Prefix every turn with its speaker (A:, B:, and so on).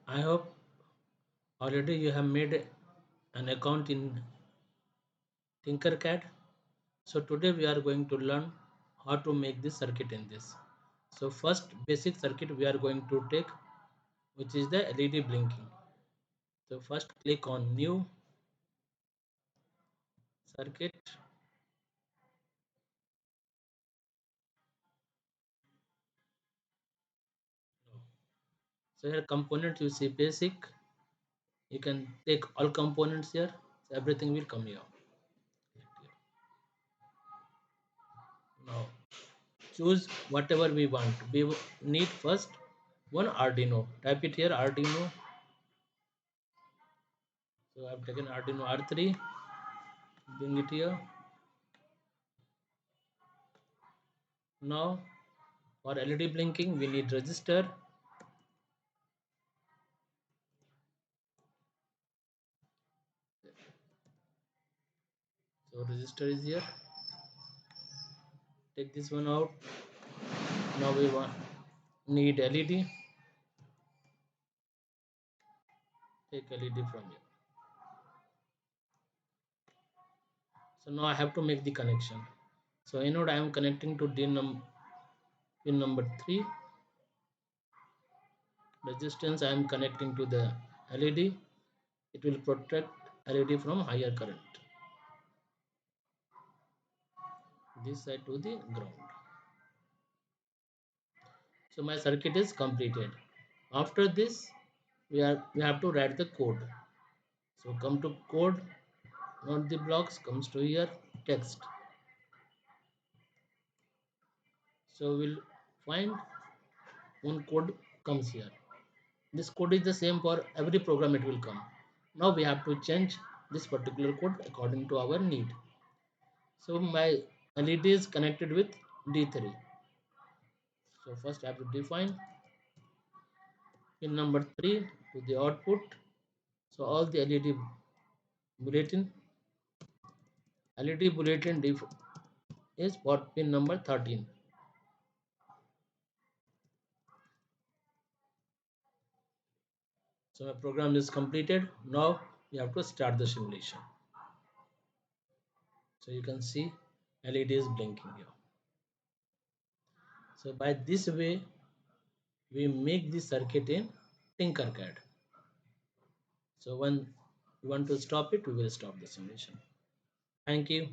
A: I hope already you have made an account in Tinkercad. So today we are going to learn how to make this circuit in this. So first basic circuit we are going to take, which is the LED blinking. So first click on new circuit. So here component you see basic. You can take all components here. So everything will come here. Now choose whatever we want. We need first one arduino. Type it here arduino. So I've taken arduino R3. Bring it here. Now for LED blinking we need resistor. So resistor is here. Take this one out. Now we want need LED. Take LED from here. So now I have to make the connection. So anode I am connecting to pin number 3. Resistance I am connecting to the LED. It will protect LED from higher current. This side to the ground. So my circuit is completed. After this we have to write the code. So come to code, not the blocks, comes to here text. So we'll find one code comes here. This code is the same for every program it will come. Now we have to change this particular code according to our need. So my LED is connected with D3. So first I have to define pin number 3 to the output. So all the bulletin LED bulletin is for pin number 13. So my program is completed. Now we have to start the simulation. So you can see LED is blinking here. So by this way we make the circuit in Tinkercad. So when we want to stop it, we will stop the simulation. Thank you.